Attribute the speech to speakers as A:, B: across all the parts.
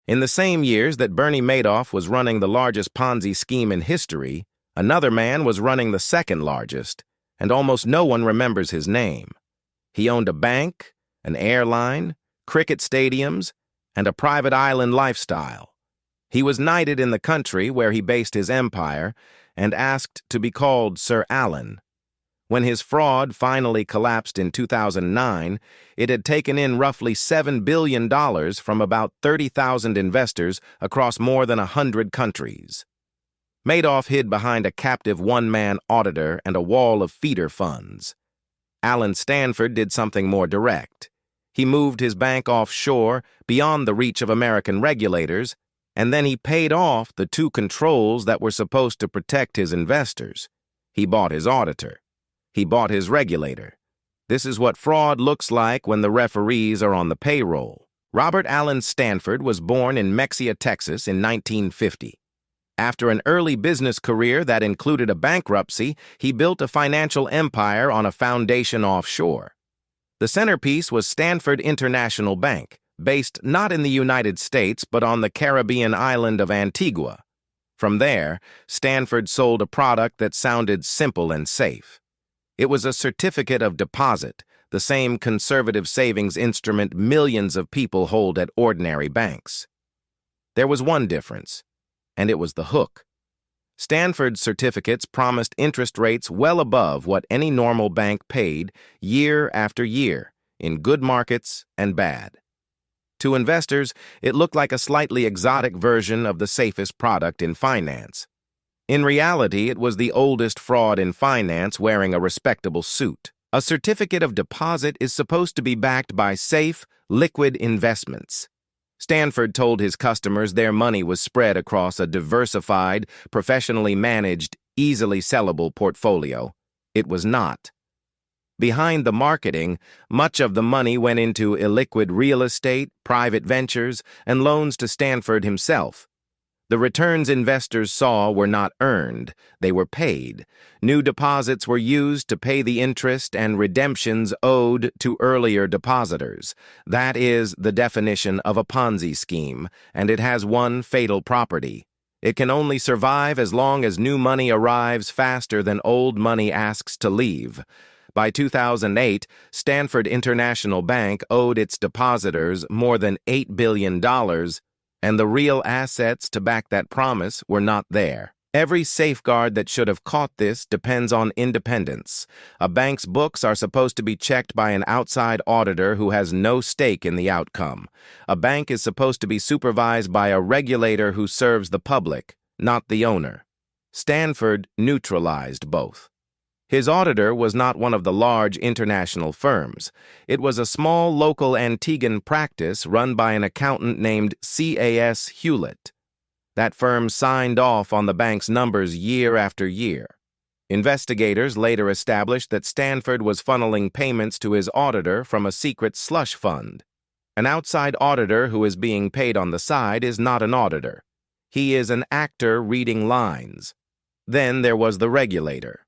A: In the same years that Bernie Madoff was running the largest Ponzi scheme in history, another man was running the second largest, and almost no one remembers his name. He owned a bank, an airline, cricket stadiums, and a private island lifestyle. He was knighted in the country where he based his empire and asked to be called Sir Alan. When his fraud finally collapsed in 2009, it had taken in roughly $7 billion from about 30,000 investors across more than 100 countries. Madoff hid behind a captive one-man auditor and a wall of feeder funds. Alan Stanford did something more direct. He moved his bank offshore, beyond the reach of American regulators, and then he paid off the two controls that were supposed to protect his investors. He bought his auditor. He bought his regulator. This is what fraud looks like when the referees are on the payroll. Robert Allen Stanford was born in Mexia, Texas in 1950. After an early business career that included a bankruptcy, he built a financial empire on a foundation offshore. The centerpiece was Stanford International Bank, based not in the United States but on the Caribbean island of Antigua. From there, Stanford sold a product that sounded simple and safe. It was a certificate of deposit, the same conservative savings instrument millions of people hold at ordinary banks. There was one difference, and it was the hook. Stanford's certificates promised interest rates well above what any normal bank paid year after year, in good markets and bad. To investors, it looked like a slightly exotic version of the safest product in finance. In reality, it was the oldest fraud in finance wearing a respectable suit. A certificate of deposit is supposed to be backed by safe, liquid investments. Stanford told his customers their money was spread across a diversified, professionally managed, easily sellable portfolio. It was not. Behind the marketing, much of the money went into illiquid real estate, private ventures, and loans to Stanford himself. The returns investors saw were not earned, they were paid. New deposits were used to pay the interest and redemptions owed to earlier depositors. That is the definition of a Ponzi scheme, and it has one fatal property. It can only survive as long as new money arrives faster than old money asks to leave. By 2008, Stanford International Bank owed its depositors more than $8 billion, and the real assets to back that promise were not there. Every safeguard that should have caught this depends on independence. A bank's books are supposed to be checked by an outside auditor who has no stake in the outcome. A bank is supposed to be supervised by a regulator who serves the public, not the owner. Stanford neutralized both. His auditor was not one of the large international firms. It was a small local Antiguan practice run by an accountant named C.A.S. Hewlett. That firm signed off on the bank's numbers year after year. Investigators later established that Stanford was funneling payments to his auditor from a secret slush fund. An outside auditor who is being paid on the side is not an auditor. He is an actor reading lines. Then there was the regulator.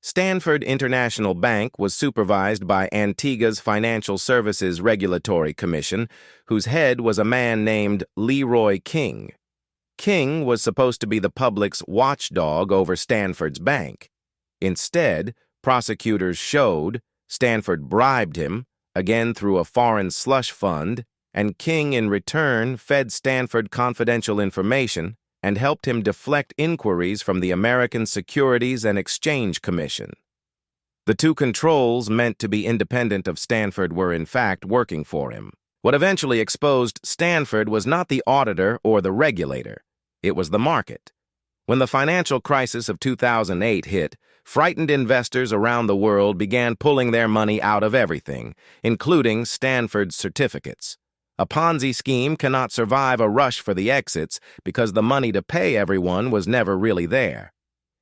A: Stanford International Bank was supervised by Antigua's Financial Services Regulatory Commission, whose head was a man named Leroy King. King was supposed to be the public's watchdog over Stanford's bank. Instead, prosecutors showed Stanford bribed him, again through a foreign slush fund, and King in return fed Stanford confidential information and helped him deflect inquiries from the American Securities and Exchange Commission. The two controls meant to be independent of Stanford were in fact working for him. What eventually exposed Stanford was not the auditor or the regulator. It was the market. When the financial crisis of 2008 hit, frightened investors around the world began pulling their money out of everything, including Stanford's certificates. A Ponzi scheme cannot survive a rush for the exits because the money to pay everyone was never really there.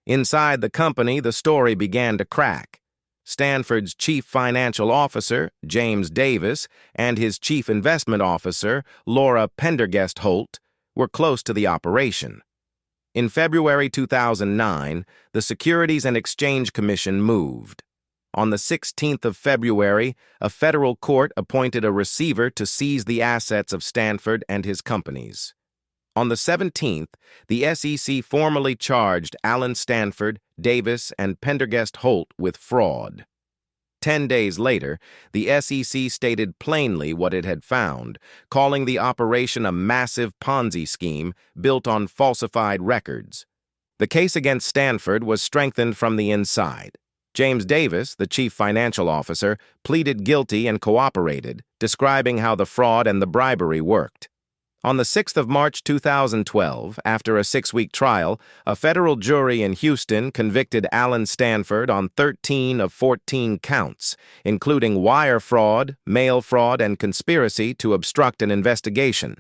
A: Inside the company, the story began to crack. Stanford's chief financial officer, James Davis, and his chief investment officer, Laura Pendergast-Holt, were close to the operation. In February 2009, the Securities and Exchange Commission moved. On the 16th of February, a federal court appointed a receiver to seize the assets of Stanford and his companies. On the 17th, the SEC formally charged Allen Stanford, Davis, and Pendergast Holt with fraud. 10 days later, the SEC stated plainly what it had found, calling the operation a massive Ponzi scheme built on falsified records. The case against Stanford was strengthened from the inside. James Davis, the chief financial officer, pleaded guilty and cooperated, describing how the fraud and the bribery worked. On the 6th of March 2012, after a 6-week trial, a federal jury in Houston convicted Allen Stanford on 13 of 14 counts, including wire fraud, mail fraud, and conspiracy to obstruct an investigation.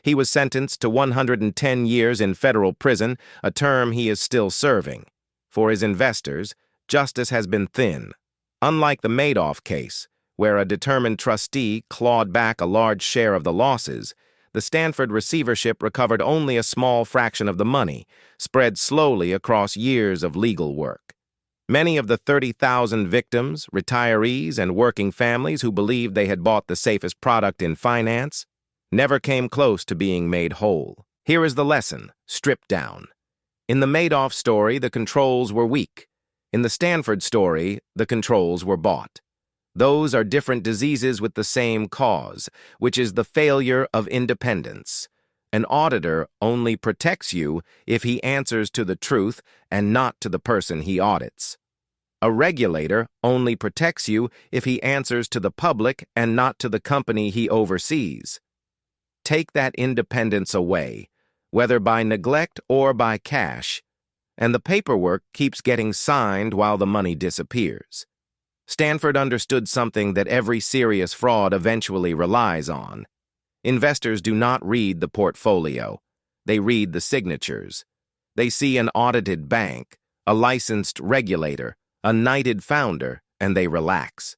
A: He was sentenced to 110 years in federal prison, a term he is still serving. For his investors, justice has been thin. Unlike the Madoff case, where a determined trustee clawed back a large share of the losses, the Stanford receivership recovered only a small fraction of the money, spread slowly across years of legal work. Many of the 30,000 victims, retirees, and working families who believed they had bought the safest product in finance never came close to being made whole. Here is the lesson, stripped down. In the Madoff story, the controls were weak. In the Stanford story, the controls were bought. Those are different diseases with the same cause, which is the failure of independence. An auditor only protects you if he answers to the truth and not to the person he audits. A regulator only protects you if he answers to the public and not to the company he oversees. Take that independence away, whether by neglect or by cash, and the paperwork keeps getting signed while the money disappears. Stanford understood something that every serious fraud eventually relies on. Investors do not read the portfolio. They read the signatures. They see an audited bank, a licensed regulator, a knighted founder, and they relax.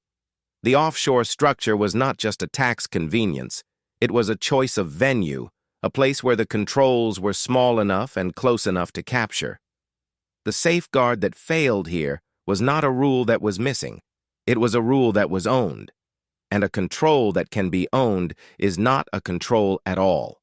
A: The offshore structure was not just a tax convenience. It was a choice of venue, a place where the controls were small enough and close enough to capture. The safeguard that failed here was not a rule that was missing. It was a rule that was owned, and a control that can be owned is not a control at all.